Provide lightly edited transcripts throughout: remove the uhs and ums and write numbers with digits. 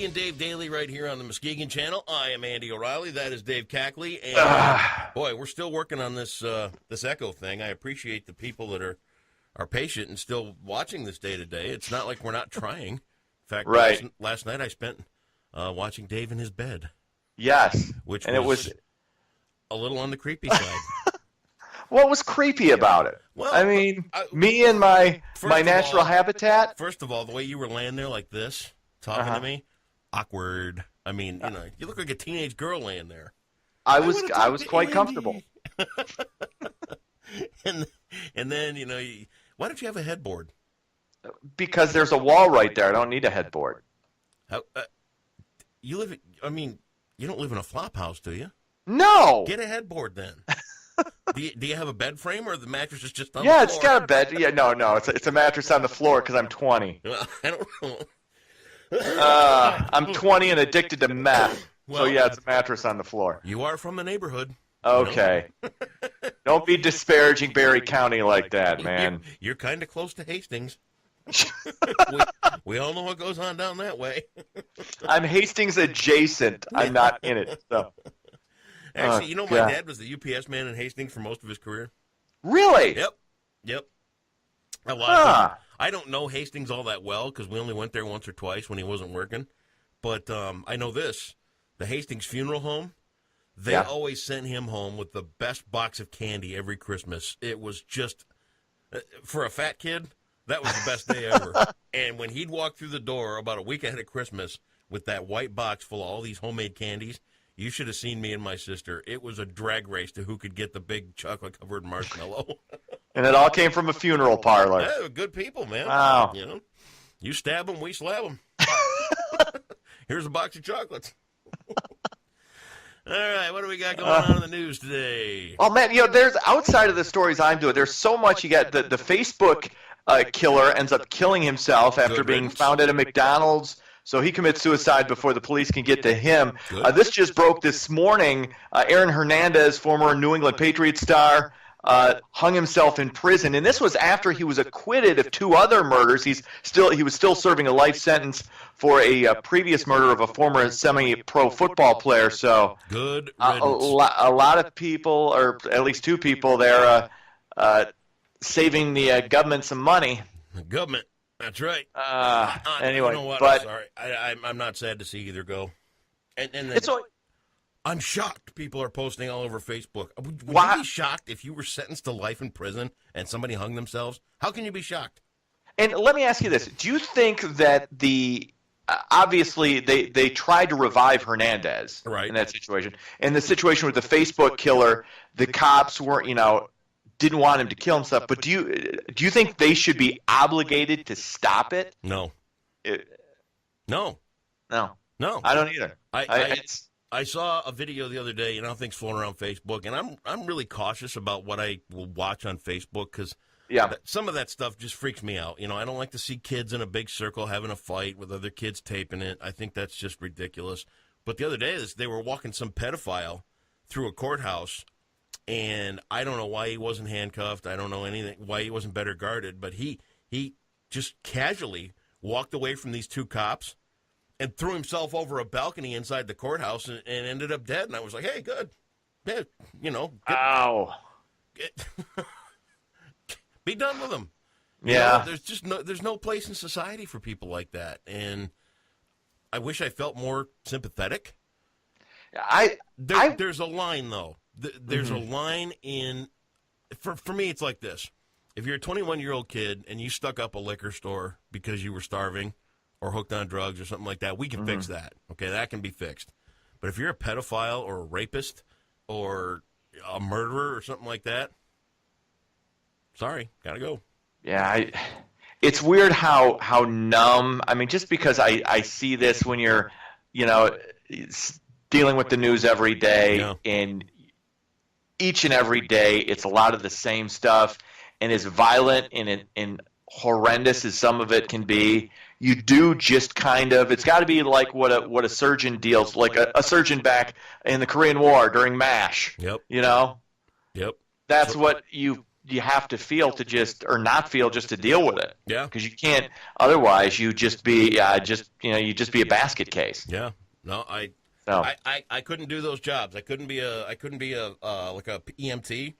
O'Reilly and Dave Daly right here on the Muskegon channel. I am Andy O'Reilly. That is Dave Cackley. And, boy, we're still working on this this echo thing. I appreciate the people that are patient and still watching this day to day. It's not like we're not trying. In fact, last night I spent watching Dave in his bed. Yes. It was a little on the creepy side. What was creepy about it? Well, I mean, me and my natural habitat. First of all, the way you were laying there like this, talking to me, awkward. I mean, you look like a teenage girl laying there. I was quite comfortable. and then, why don't you have a headboard? Because there's a wall right there. I don't need a headboard. You don't live in a flop house, do you? No. Get a headboard then. Do you have a bed frame, or the mattress is just on the floor? Yeah, it's got a bed. Yeah, no, it's a mattress on the floor because I'm 20. Well, I don't know. I'm 20 and addicted to meth. Well, so, yeah, it's a mattress on the floor. You are from the neighborhood. Okay. Don't be disparaging Barry County like that, man. You're kind of close to Hastings. we all know what goes on down that way. I'm Hastings adjacent. I'm not in it. So. Actually, my dad was the UPS man in Hastings for most of his career. Really? Yep. A lot. I don't know Hastings all that well because we only went there once or twice when he wasn't working. But I know this. The Hastings Funeral Home, they always sent him home with the best box of candy every Christmas. It was just, for a fat kid, that was the best day ever. And when he'd walk through the door about a week ahead of Christmas with that white box full of all these homemade candies, you should have seen me and my sister. It was a drag race to who could get the big chocolate-covered marshmallow. And it all came from a funeral parlor. Yeah, good people, man. Wow. You stab them, we slap them. Here's a box of chocolates. All right, what do we got going on in the news today? Oh, man, there's outside of the stories I'm doing, there's so much. You got the Facebook killer ends up killing himself after being found at a McDonald's. So he commits suicide before the police can get to him. This just broke this morning. Aaron Hernandez, former New England Patriots star, hung himself in prison. And this was after he was acquitted of 2 other murders. He was still serving a life sentence for a previous murder of a former semi-pro football player. So good a lot of people, or at least 2 people there, saving the government some money. The government. That's right. Anyway, you know what? but I'm sorry. I'm not sad to see either go. And I'm shocked people are posting all over Facebook. Would you be shocked if you were sentenced to life in prison and somebody hung themselves? How can you be shocked? And let me ask you this. Do you think that obviously they tried to revive Hernandez in that situation. In the situation with the Facebook killer, the cops weren't, didn't want him to kill himself, but do you think they should be obligated to stop it? No. No. I don't either. I saw a video the other day, things floating around Facebook, and I'm really cautious about what I will watch on Facebook because some of that stuff just freaks me out. I don't like to see kids in a big circle having a fight with other kids taping it. I think that's just ridiculous. But the other day, they were walking some pedophile through a courthouse. And I don't know why he wasn't handcuffed. I don't know why he wasn't better guarded. But he just casually walked away from these 2 cops and threw himself over a balcony inside the courthouse and ended up dead. And I was like, hey, good. Yeah, ow. Be done with him. Yeah. There's no place in society for people like that. And I wish I felt more sympathetic. There's a line, though. There's a line in, for me, it's like this. If you're a 21-year-old kid and you stuck up a liquor store because you were starving or hooked on drugs or something like that, we can fix that. Okay, that can be fixed. But if you're a pedophile or a rapist or a murderer or something like that, sorry, gotta go. Yeah, it's weird how numb. I mean, just because I see this when you're, dealing with the news every day and each and every day, it's a lot of the same stuff, and as violent and horrendous as some of it can be, you do just kind of. It's got to be like what a surgeon deals, like a surgeon back in the Korean War during MASH. Yep. That's what you you have to feel to just or not feel just to deal with it. Yeah. Because you can't otherwise you just be you just be a basket case. Yeah. No, I couldn't do those jobs. I couldn't be a like a EMT.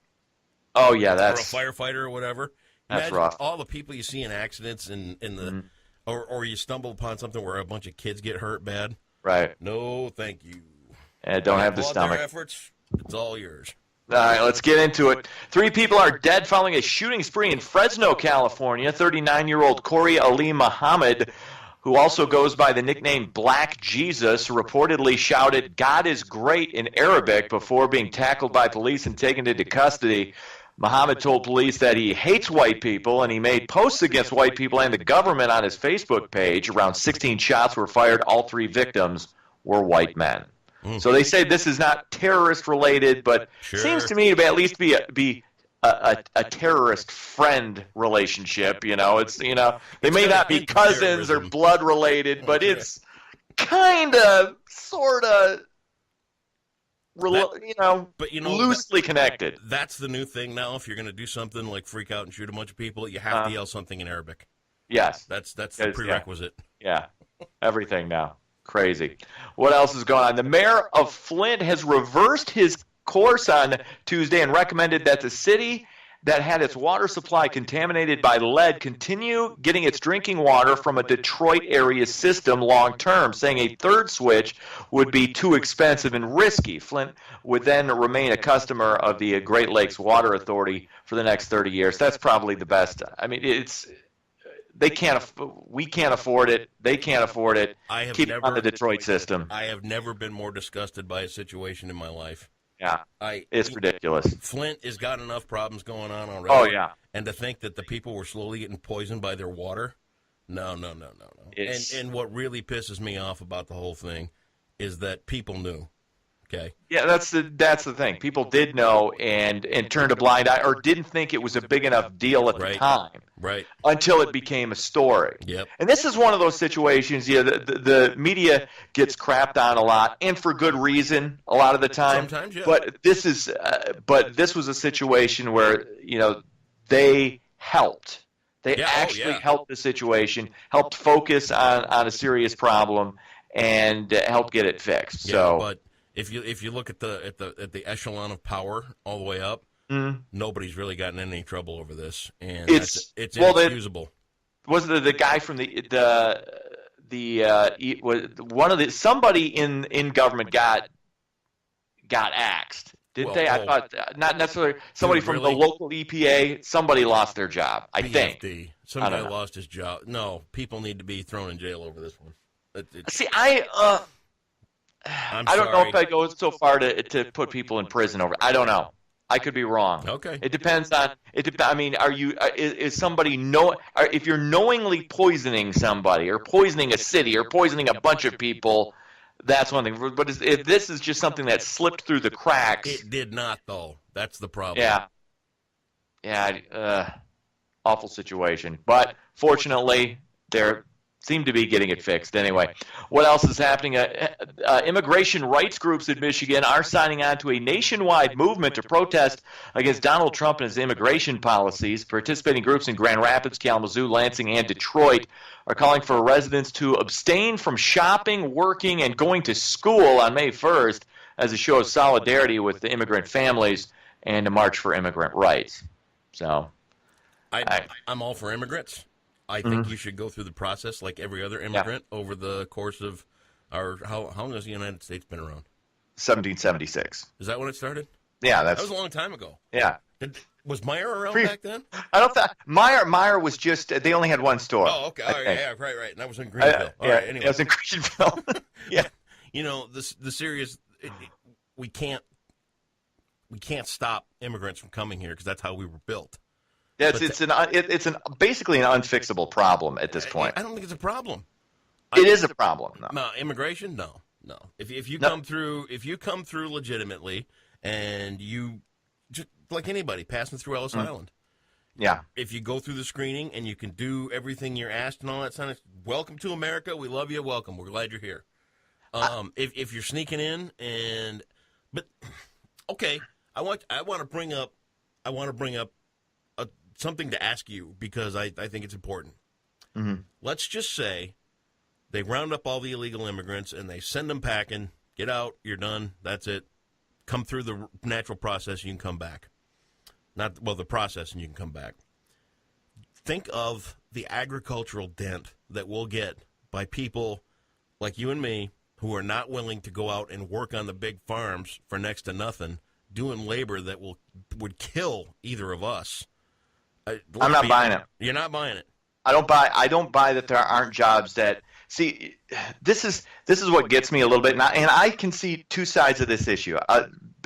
Oh yeah, or a that's firefighter or whatever. That's Imagine rough. all the people you see in accidents in the or you stumble upon something where a bunch of kids get hurt bad. Right. No, thank you. And don't have the stomach. Their efforts, it's all yours. All right, let's get into it. 3 people are dead following a shooting spree in Fresno, California. 39-year-old Corey Ali Muhammad, who also goes by the nickname Black Jesus, reportedly shouted, "God is great" in Arabic before being tackled by police and taken into custody. Muhammad told police that he hates white people, and he made posts against white people and the government on his Facebook page. Around 16 shots were fired. All 3 victims were white men. So they say this is not terrorist related, but seems to me to at least be a terrorist friend relationship. It's they may not be cousins or blood related, but it's kind of sort of loosely connected. That's the new thing now. If you're going to do something like freak out and shoot a bunch of people, you have to yell something in Arabic. Yes, that's the prerequisite. Yeah, everything now. Crazy. What else is going on? The mayor of Flint has reversed his course on Tuesday and recommended that the city that had its water supply contaminated by lead continue getting its drinking water from a Detroit area system long term, saying a third switch would be too expensive and risky. Flint would then remain a customer of the Great Lakes Water Authority for the next 30 years. That's probably the best. I mean, we can't afford it. They can't afford it. Keep it on the Detroit system. I have never been more disgusted by a situation in my life. Yeah, it's ridiculous. Flint has got enough problems going on already. Oh, yeah. And to think that the people were slowly getting poisoned by their water, no. And what really pisses me off about the whole thing is that people knew. Okay. Yeah, that's the thing. People did know and turned a blind eye or didn't think it was a big enough deal at the time. Right. Until it became a story. Yep. And this is one of those situations, the media gets crapped on a lot, and for good reason a lot of the time. Sometimes, yeah. But this was a situation where, they helped. They actually helped the situation, helped focus on a serious problem, and helped get it fixed. Yeah, so but if you look at the echelon of power all the way up, nobody's really gotten in any trouble over this, and it's inexcusable. Was the guy from somebody in government got axed? Did they? I thought not necessarily somebody from the local EPA. Somebody lost their job. I think some guy lost his job. No, people need to be thrown in jail over this one. See, I don't know if I go so far to put people in prison over. I don't know. I could be wrong. Okay. It depends on it. I mean, is somebody if you're knowingly poisoning somebody or poisoning a city or poisoning a bunch of people, that's one thing. But if this is just something that slipped through the cracks, it did not though. That's the problem. Yeah. Awful situation. But fortunately, they're seem to be getting it fixed. Anyway, what else is happening? Immigration rights groups in Michigan are signing on to a nationwide movement to protest against Donald Trump and his immigration policies. Participating groups in Grand Rapids, Kalamazoo, Lansing, and Detroit are calling for residents to abstain from shopping, working, and going to school on May 1st as a show of solidarity with the immigrant families and a march for immigrant rights. So, I'm all for immigrants. I think you should go through the process like every other immigrant over the course of how long has the United States been around? 1776. Is that when it started? Yeah, that was a long time ago. Yeah. Was Meyer around back then? I don't think Meyer was just they only had one store. Oh, okay. All right, yeah, right. And that was in Greenville. All right, anyway. It was in Greenville. Yeah. The serious we can't stop immigrants from coming here because that's how we were built. It's basically an unfixable problem at this point. I don't think it's a problem. It is a problem. No, immigration, no. If you come through legitimately, and you just like anybody passing through Ellis Island, if you go through the screening and you can do everything you're asked and all that stuff, welcome to America. We love you. Welcome. We're glad you're here. If you're sneaking in but okay, I want to bring up something to ask you because I think it's important. Mm-hmm. Let's just say they round up all the illegal immigrants and they send them packing. Get out, you're done, that's it. Come through the natural process, you can come back. The process, and you can come back. Think of the agricultural dent that we'll get by people like you and me who are not willing to go out and work on the big farms for next to nothing, doing labor that would kill either of us. I'm not buying it. You're not buying it. I don't buy that there aren't jobs that. See, this is what gets me a little bit, and I can see two sides of this issue.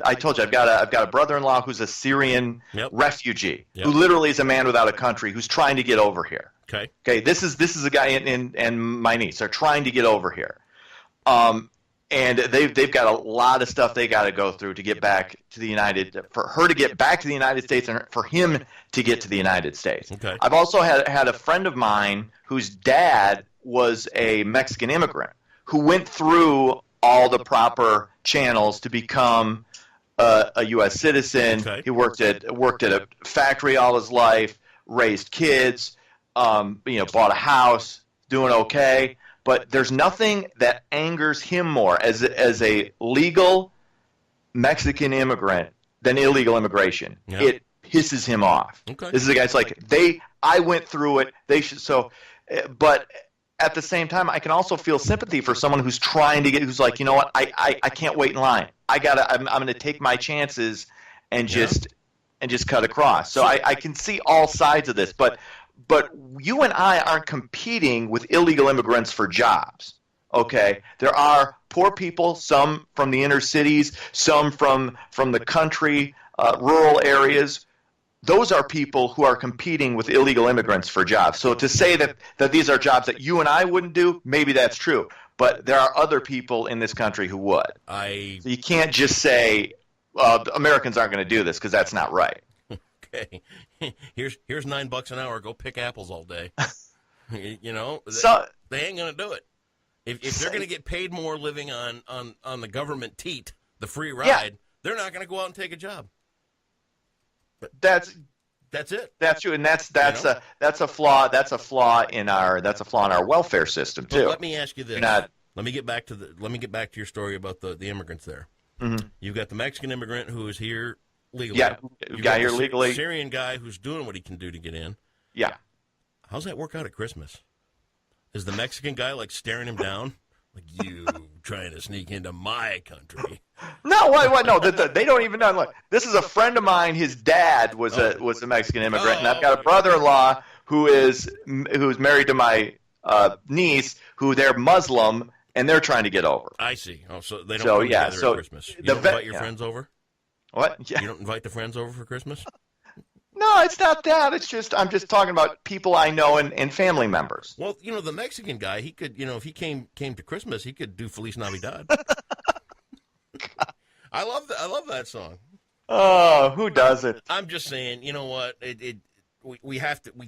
I told you I've got a brother-in-law who's a Syrian refugee who literally is a man without a country who's trying to get over here. Okay. This is a guy and my niece are trying to get over here, and they've got a lot of stuff they got to go through to get back to the for her to get back to the United States and for him to get to the United States. Okay. I've also had a friend of mine whose dad was a Mexican immigrant who went through all the proper channels to become a U.S. citizen. Okay. He worked at a factory all his life, raised kids, bought a house, doing okay. But there's nothing that angers him more as a legal Mexican immigrant than illegal immigration. Yeah. It pisses him off. Okay. This is a guy. It's like I went through it. They should. So, but at the same time, I can also feel sympathy for someone who's trying to who's like, you know what, I can't wait in line. I'm going to take my chances and just cut across. So I can see all sides of this, but you and I aren't competing with illegal immigrants for jobs. Okay, there are poor people, some from the inner cities, some from the country, rural areas. Those are people who are competing with illegal immigrants for jobs. So to say that these are jobs that you and I wouldn't do, maybe that's true. But there are other people in this country who would. So you can't just say Americans aren't going to do this because that's not right. Okay, here's $9 an hour. Go pick apples all day. They ain't going to do it. If they're going to get paid more living on the government teat, the free ride, they're not going to go out and take a job. But that's it. That's true, and that's a flaw. That's a flaw in our welfare system too. But let me ask you this. Let me get back to your story about the immigrants there. Mm-hmm. You've got the Mexican immigrant who is here legally. Yeah, you've got here legally. Syrian guy who's doing what he can do to get in. Yeah. How's that work out at Christmas? Is the Mexican guy like staring him down? Like, you trying to sneak into my country? No, what? No, they don't even know. Look, this is a friend of mine. His dad was a Mexican immigrant, and I've got a brother-in-law who's married to my niece, who they're Muslim, and they're trying to get over. I see. Oh, so they don't come together at Christmas. You don't invite your friends over? What? Yeah. You don't invite the friends over for Christmas? No, it's not that. I'm just talking about people I know and family members. Well, the Mexican guy, he could, if he came to Christmas, he could do Feliz Navidad. I love that song. Oh, who doesn't? I'm just saying, you know what? We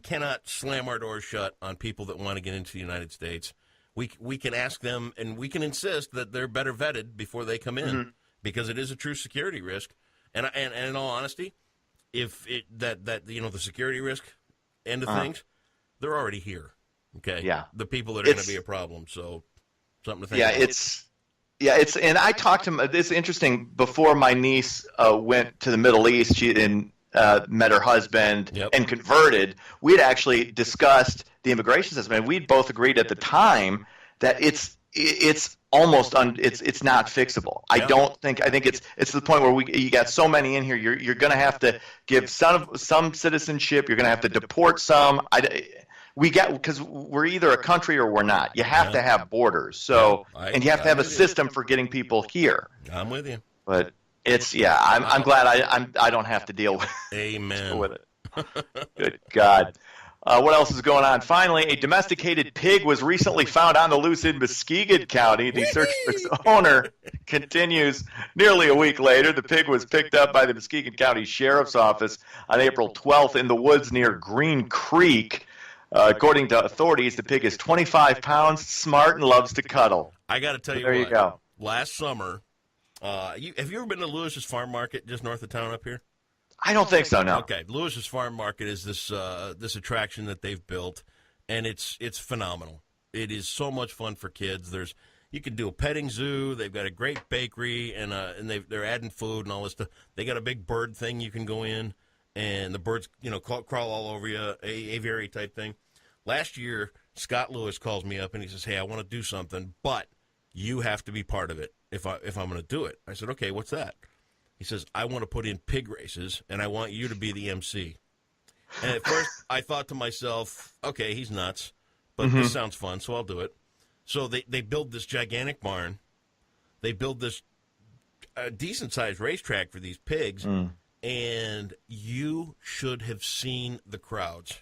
cannot slam our doors shut on people that want to get into the United States. We can ask them, and we can insist that they're better vetted before they come in, because it is a true security risk. And in all honesty, if the security risk end of things, they're already here. Okay. Yeah. The people that are going to be a problem. So something to think about. And I talked to him. It's interesting. Before my niece went to the Middle East, she met her husband and converted. We'd actually discussed the immigration system, and we'd both agreed at the time that it's almost it's not fixable. I think it's to the point where you got so many in here. You're going to have to give some citizenship. You're going to have to deport some. Because we're either a country or we're not. You have to have borders. So and you have to have a system for getting people here. I'm with you. But I'm glad I don't have to deal with Amen. with it. Good God. What else is going on? Finally, a domesticated pig was recently found on the loose in Muskegon County. The search for its owner continues nearly a week later. The pig was picked up by the Muskegon County Sheriff's Office on April 12th in the woods near Green Creek. According to authorities, the pig is 25 pounds, smart, and loves to cuddle. I got to tell you there what. You go. Last summer, have you ever been to Lewis's Farm Market just north of town up here? I don't think so, no. Okay, Lewis's Farm Market is this attraction that they've built, and it's phenomenal. It is so much fun for kids. You can do a petting zoo. They've got a great bakery, and they're adding food and all this stuff. They got a big bird thing you can go in, and the birds crawl all over you, aviary type thing. Last year, Scott Lewis calls me up and he says, "Hey, I want to do something, but you have to be part of it if I'm going to do it." I said, "Okay, what's that?" He says, "I want to put in pig races, and I want you to be the MC." And at first, I thought to myself, okay, he's nuts, but this sounds fun, so I'll do it. So they build this gigantic barn. They build this decent-sized racetrack for these pigs, and you should have seen the crowds.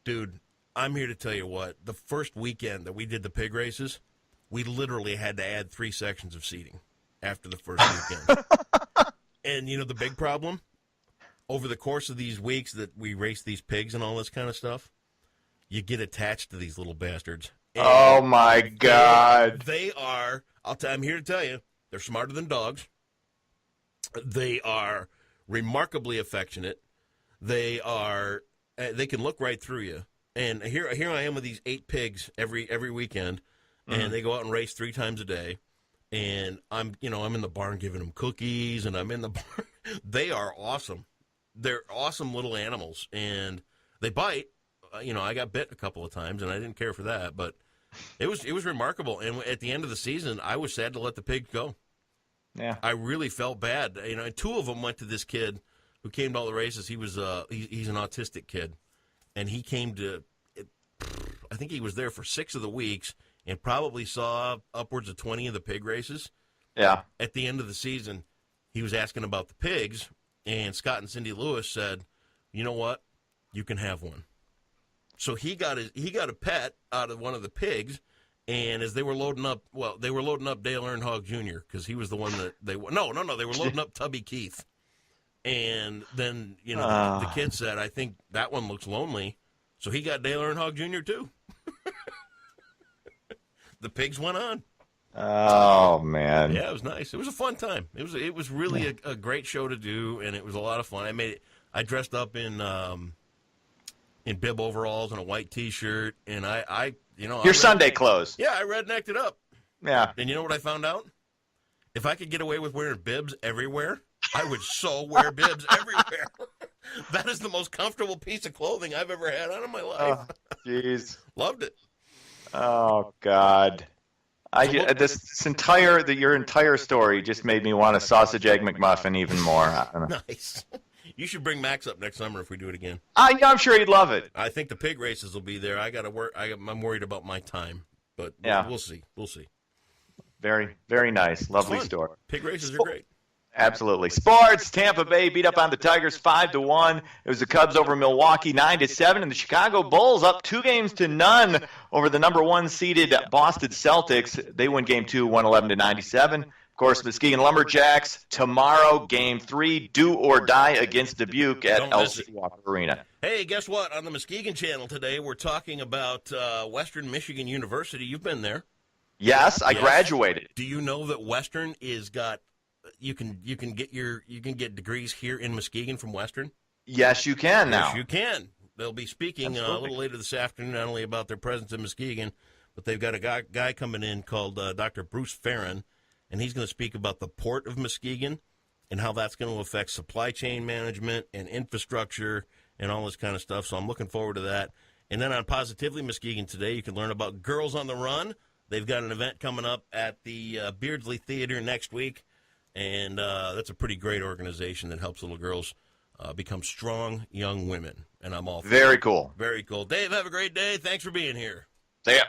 Dude, I'm here to tell you what. The first weekend that we did the pig races, we literally had to add 3 sections of seating after the first weekend. And the big problem? Over the course of these weeks that we race these pigs and all this kind of stuff, you get attached to these little bastards. And oh, my God. They are, I'm here to tell you, they're smarter than dogs. They are remarkably affectionate. They can look right through you. And here I am with these 8 pigs every weekend, and they go out and race 3 times a day. And I'm in the barn giving them cookies, and I'm in the barn. They are awesome. They're awesome little animals, and they bite. I got bit a couple of times, and I didn't care for that, but it was remarkable. And at the end of the season, I was sad to let the pigs go. Yeah, I really felt bad. And 2 of them went to this kid who came to all the races. He was he's an autistic kid, and he came to. I think he was there for 6 of the weeks, and probably saw upwards of 20 of the pig races. Yeah. At the end of the season, he was asking about the pigs, and Scott and Cindy Lewis said, "You know what? You can have one." So he got a pet out of one of the pigs, and as they were loading up, Dale Earnhardt Jr. because he was the one that they were loading up Tubby Keith, and then the kid said, "I think that one looks lonely," so he got Dale Earnhardt Jr. too. The pigs went on. Oh, man. Yeah, it was nice. It was a fun time. It was really a great show to do, and it was a lot of fun. I dressed up in bib overalls and a white T-shirt, and your Sunday clothes. Yeah, I rednecked it up. Yeah. And you know what I found out? If I could get away with wearing bibs everywhere, I would so wear bibs everywhere. That is the most comfortable piece of clothing I've ever had on in my life. Jeez. Loved it. Oh, God. Your entire story just made me want a sausage egg McMuffin even more. I don't know. Nice. You should bring Max up next summer if we do it again. I'm sure he'd love it. I think the pig races will be there. I'm worried about my time, but we'll see. We'll see. Very, very nice. Lovely story. Pig races are great. Absolutely. Sports. Tampa Bay beat up on the Tigers 5-1. It was the Cubs over Milwaukee 9-7, and the Chicago Bulls up 2-0 over the number 1 seeded Boston Celtics. They win Game 2, 111-97. Of course, Muskegon Lumberjacks tomorrow, Game 3, do or die against Dubuque at LC Walker Arena. Hey, guess what? On the Muskegon channel today, we're talking about Western Michigan University. You've been there. Yes, I graduated. Do you know that Western is got? You can get degrees here in Muskegon from Western? Yes, you can now. Yes, you can. They'll be speaking a little later this afternoon not only about their presence in Muskegon, but they've got a guy coming in called Dr. Bruce Farron, and he's going to speak about the port of Muskegon and how that's going to affect supply chain management and infrastructure and all this kind of stuff. So I'm looking forward to that. And then on Positively Muskegon today, you can learn about Girls on the Run. They've got an event coming up at the Beardsley Theater next week. And that's a pretty great organization that helps little girls become strong young women. And I'm all for it. Very cool. Very cool. Dave, have a great day. Thanks for being here. See ya.